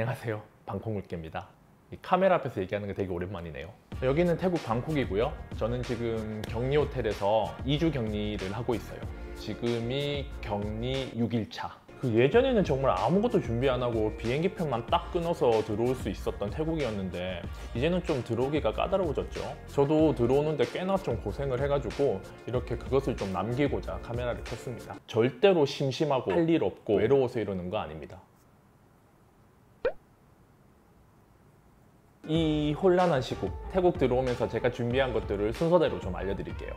안녕하세요, 방콕물개입니다. 카메라 앞에서 얘기하는 게 되게 오랜만이네요. 여기는 태국 방콕이고요. 저는 지금 격리 호텔에서 2주 격리를 하고 있어요. 지금이 격리 6일차. 예전에는 정말 아무것도 준비 안 하고 비행기표만 딱 끊어서 들어올 수 있었던 태국이었는데 이제는 좀 들어오기가 까다로워졌죠. 저도 들어오는데 꽤나 좀 고생을 해가지고 이렇게 그것을 좀 남기고자 카메라를 켰습니다. 절대로 심심하고 할 일 없고 외로워서 이러는 거 아닙니다. 이 혼란한 시국, 태국 들어오면서 제가 준비한 것들을 순서대로 좀 알려드릴게요.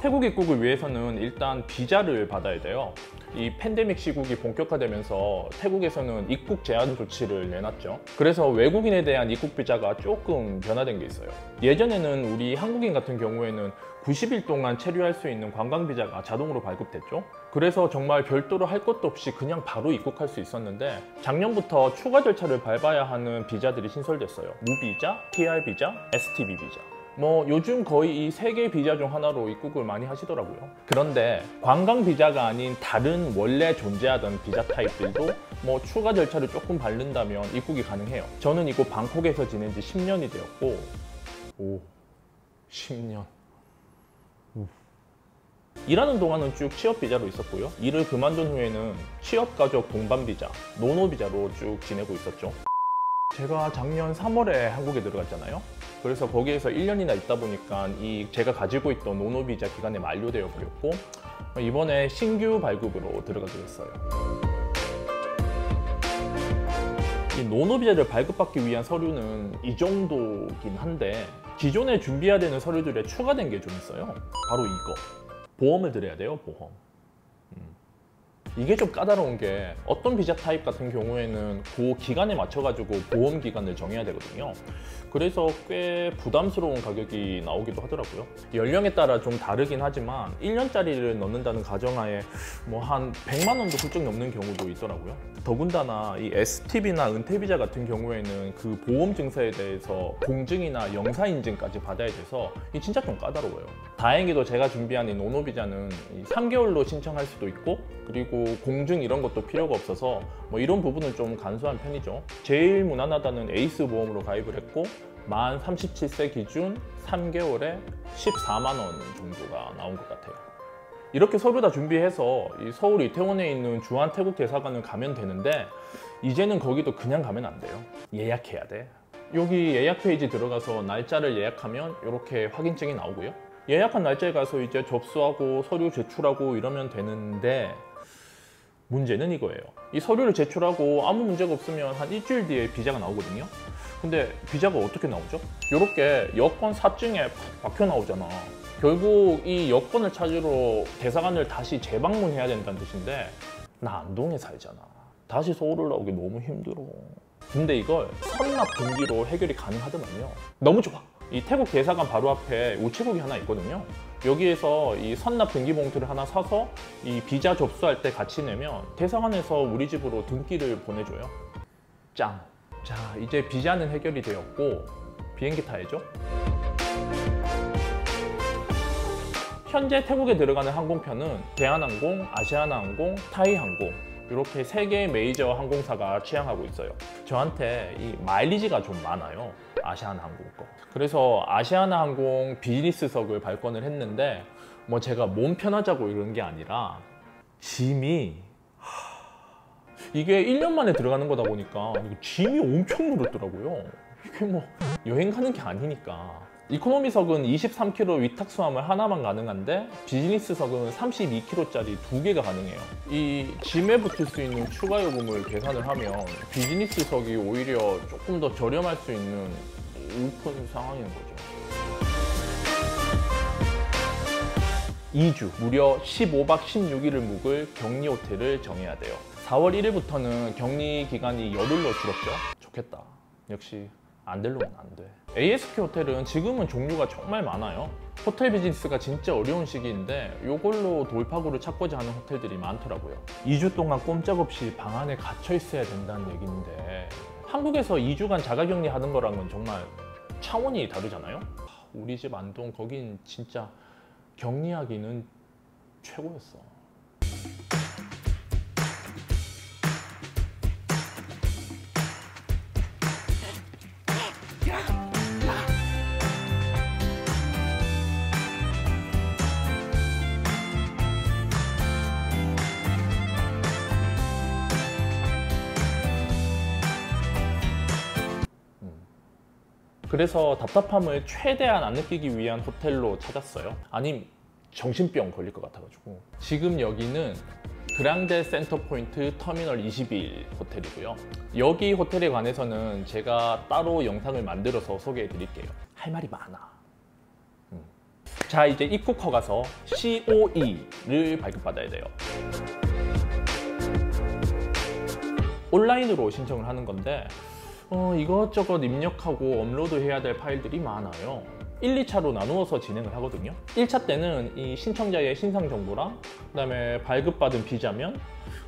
태국 입국을 위해서는 일단 비자를 받아야 돼요. 이 팬데믹 시국이 본격화되면서 태국에서는 입국 제한 조치를 내놨죠. 그래서 외국인에 대한 입국 비자가 조금 변화된 게 있어요. 예전에는 우리 한국인 같은 경우에는 90일 동안 체류할 수 있는 관광 비자가 자동으로 발급됐죠. 그래서 정말 별도로 할 것도 없이 그냥 바로 입국할 수 있었는데 작년부터 추가 절차를 밟아야 하는 비자들이 신설됐어요. 무비자, PR 비자, STB 비자. 요즘 거의 이 세 개의 비자 중 하나로 입국을 많이 하시더라고요. 그런데 관광 비자가 아닌 다른 원래 존재하던 비자 타입들도 추가 절차를 조금 밟는다면 입국이 가능해요. 저는 이곳 방콕에서 지낸 지 10년이 되었고 10년. 일하는 동안은 쭉 취업 비자로 있었고요. 일을 그만둔 후에는 취업 가족 동반 비자, 노노 비자로 쭉 지내고 있었죠. 제가 작년 3월에 한국에 들어갔잖아요. 그래서 거기에서 1년이나 있다 보니까 제가 가지고 있던 노노 비자 기간이 만료되어 버렸고 이번에 신규 발급으로 들어가게 됐어요. 이 노노 비자를 발급받기 위한 서류는 이 정도긴 한데 기존에 준비해야 되는 서류들에 추가된 게 좀 있어요. 바로 이거. 보험을 들여야 돼요, 보험. 이게 좀 까다로운 게 어떤 비자 타입 같은 경우에는 그 기간에 맞춰가지고 보험 기간을 정해야 되거든요. 그래서 꽤 부담스러운 가격이 나오기도 하더라고요. 연령에 따라 좀 다르긴 하지만 1년짜리를 넣는다는 가정하에 한 100만 원도 훌쩍 넘는 경우도 있더라고요. 더군다나 이 STB나 은퇴비자 같은 경우에는 그 보험 증서에 대해서 공증이나 영사 인증까지 받아야 돼서 진짜 좀 까다로워요. 다행히도 제가 준비한 이 노노비자는 3개월로 신청할 수도 있고 그리고 공증 이런 것도 필요가 없어서 이런 부분은 좀 간소한 편이죠. 제일 무난하다는 에이스 보험으로 가입을 했고 만 37세 기준 3개월에 14만 원 정도가 나온 것 같아요. 이렇게 서류 다 준비해서 이 서울 이태원에 있는 주한태국 대사관을 가면 되는데 이제는 거기도 그냥 가면 안 돼요. 예약해야 돼. 여기 예약 페이지 들어가서 날짜를 예약하면 이렇게 확인증이 나오고요. 예약한 날짜에 가서 이제 접수하고 서류 제출하고 이러면 되는데 문제는 이거예요. 이 서류를 제출하고 아무 문제가 없으면 한 일주일 뒤에 비자가 나오거든요. 근데 비자가 어떻게 나오죠? 이렇게 여권 사증에 박혀 나오잖아. 결국 이 여권을 찾으러 대사관을 다시 재방문해야 된다는 뜻인데 나 안동에 살잖아. 다시 서울 올라오기 너무 힘들어. 근데 이걸 선납 등기로 해결이 가능하더만요. 너무 좋아. 이 태국 대사관 바로 앞에 우체국이 하나 있거든요. 여기에서 이 선납 등기 봉투를 하나 사서 이 비자 접수할 때 같이 내면 대사관에서 우리 집으로 등기를 보내줘요. 짱! 자, 이제 비자는 해결이 되었고 비행기 타야죠. 현재 태국에 들어가는 항공편은 대한항공, 아시아나항공, 타이항공 이렇게 3개의 메이저 항공사가 취항하고 있어요. 저한테 이 마일리지가 좀 많아요. 아시아나항공 거. 그래서 아시아나항공 비즈니스석을 발권을 했는데 제가 몸 편하자고 이런 게 아니라 짐이 이게 1년 만에 들어가는 거다 보니까 짐이 엄청 늘었더라고요. 이게 여행 가는 게 아니니까. 이코노미석은 23kg 위탁 수함을 하나만 가능한데 비즈니스석은 32kg짜리 2개가 가능해요. 이 짐에 붙을 수 있는 추가 요금을 계산을 하면 비즈니스석이 오히려 조금 더 저렴할 수 있는 우픈 상황인 거죠. 2주, 무려 15박 16일을 묵을 격리 호텔을 정해야 돼요. 4월 1일부터는 격리 기간이 열흘로 줄었죠. 좋겠다. 역시 안 될 놈은 안 돼. ASK 호텔은 지금은 종류가 정말 많아요. 호텔 비즈니스가 진짜 어려운 시기인데 이걸로 돌파구를 찾고자 하는 호텔들이 많더라고요. 2주 동안 꼼짝없이 방 안에 갇혀 있어야 된다는 얘기인데 한국에서 2주간 자가격리 하는 거랑은 정말 차원이 다르잖아요. 우리 집 안동 거긴 진짜 격리하기는 최고였어. 그래서 답답함을 최대한 안 느끼기 위한 호텔로 찾았어요. 아님 정신병 걸릴 것 같아가지고. 지금 여기는 그랑데 센터포인트 터미널 21 호텔이고요. 여기 호텔에 관해서는 제가 따로 영상을 만들어서 소개해 드릴게요. 할 말이 많아. 자, 이제 입국 허가서 COE를 발급받아야 돼요. 온라인으로 신청을 하는 건데 이것저것 입력하고 업로드해야 될 파일들이 많아요. 1, 2차로 나누어서 진행을 하거든요. 1차 때는 이 신청자의 신상 정보랑 그다음에 발급받은 비자면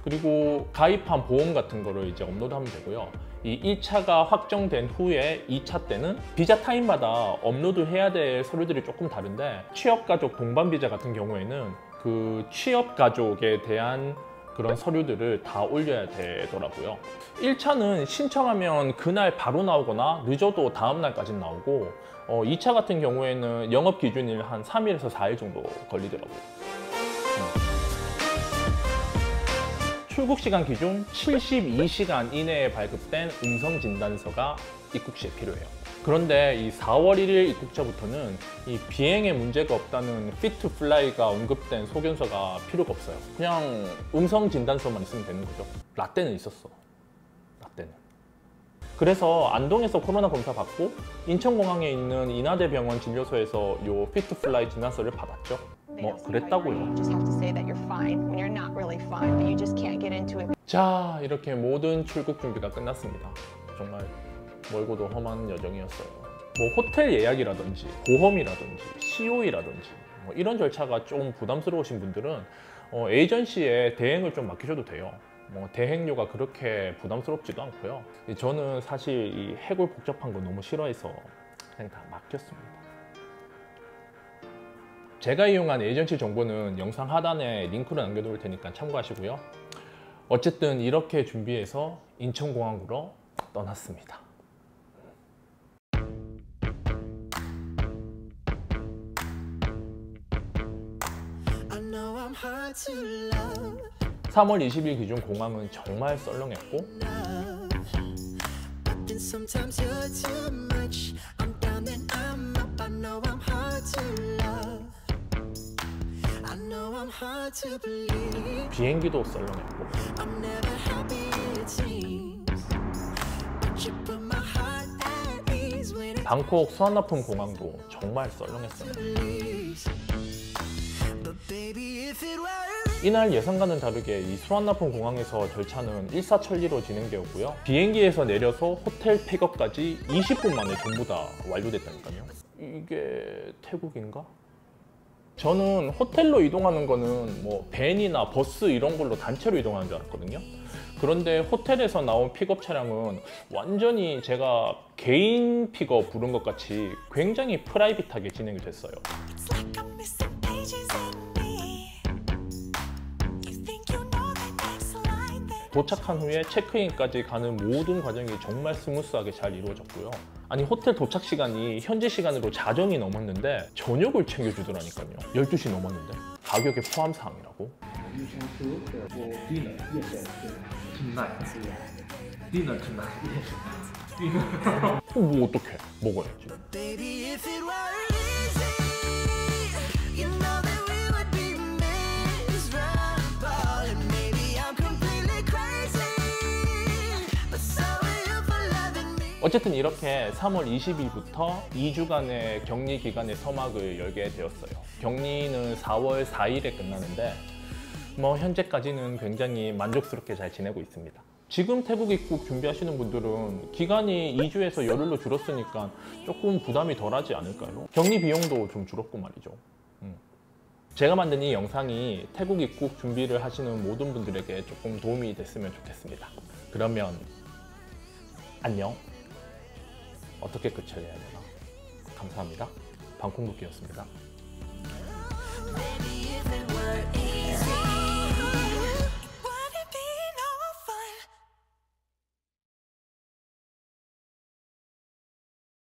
그리고 가입한 보험 같은 거를 이제 업로드하면 되고요. 이 1차가 확정된 후에 2차 때는 비자 타임마다 업로드해야 될 서류들이 조금 다른데 취업가족 동반비자 같은 경우에는 그 취업가족에 대한 그런 서류들을 다 올려야 되더라고요. 1차는 신청하면 그날 바로 나오거나 늦어도 다음 날까지 나오고 2차 같은 경우에는 영업 기준일 한 3일에서 4일 정도 걸리더라고요. 출국 시간 기준 72시간 이내에 발급된 음성 진단서가 입국 시에 필요해요. 그런데 이 4월 1일 입국자부터는 이 비행에 문제가 없다는 fit to fly가 언급된 소견서가 필요가 없어요. 그냥 음성 진단서만 있으면 되는 거죠. 라떼는 있었어. 라떼는. 그래서 안동에서 코로나 검사 받고 인천공항에 있는 인하대병원 진료소에서 요 fit to fly 진단서를 받았죠. 뭐 그랬다고요. 자, 이렇게 모든 출국 준비가 끝났습니다. 정말 멀고도 험한 여정이었어요. 뭐 호텔 예약이라든지 보험이라든지 COE라든지 뭐 이런 절차가 좀 부담스러우신 분들은 에이전시에 대행을 좀 맡기셔도 돼요. 뭐 대행료가 그렇게 부담스럽지도 않고요. 저는 사실 이 해골 복잡한 거 너무 싫어해서 그냥 다 맡겼습니다. 제가 이용한 에이전시 정보는 영상 하단에 링크를 남겨놓을 테니까 참고하시고요. 어쨌든 이렇게 준비해서 인천공항으로 떠났습니다. hard to love. 3월 20일 기준 공항은 정말 썰렁했고 But then sometimes you're too much. I'm down then I'm up. I know I'm hard to love. I know I'm hard to believe. 비행기도 썰렁했고 I'm never happy it seems. But you put my heart at ease when it 방콕 수완나품 공항도 정말 썰렁했어요. believes. But baby if it were 이날 예상과는 다르게 이 수완나품 공항에서 절차는 일사천리로 진행되었고요. 비행기에서 내려서 호텔 픽업까지 20분 만에 전부 다 완료됐다니까요. 이게 태국인가? 저는 호텔로 이동하는 거는 뭐 밴이나 버스 이런 걸로 단체로 이동하는 줄 알았거든요. 그런데 호텔에서 나온 픽업 차량은 완전히 제가 개인 픽업 부른 것 같이 굉장히 프라이빗하게 진행이 됐어요. it's like I'm missing pages in me. You think you know the next line then 도착한 후에 체크인까지 가는 모든 과정이 정말 스무스하게 잘 이루어졌고요. 아니 호텔 도착 시간이 현지 시간으로 자정이 넘었는데 저녁을 챙겨주더라니까요. 12시 넘었는데 가격에 포함 사항이라고. You can choose for dinner. Yes, yes, yes. Tonight. Dinner tonight. Yes. Dinner. 뭐 어떡해, 먹어야지. baby if it were easy. You know that we would be miserable. And maybe I'm completely crazy. But so are you for loving me. 어쨌든 이렇게 3월 20일부터 2주간의 격리 기간의 서막을 열게 되었어요. 격리는 4월 4일에 끝나는데 뭐 현재까지는 굉장히 만족스럽게 잘 지내고 있습니다. 지금 태국 입국 준비하시는 분들은 기간이 2주에서 열흘로 줄었으니까 조금 부담이 덜하지 않을까요? 격리 비용도 좀 줄었고 말이죠. 제가 만든 이 영상이 태국 입국 준비를 하시는 모든 분들에게 조금 도움이 됐으면 좋겠습니다. 그러면 안녕. 어떻게 끝을 해야 되나? 감사합니다. 방콕루키였습니다.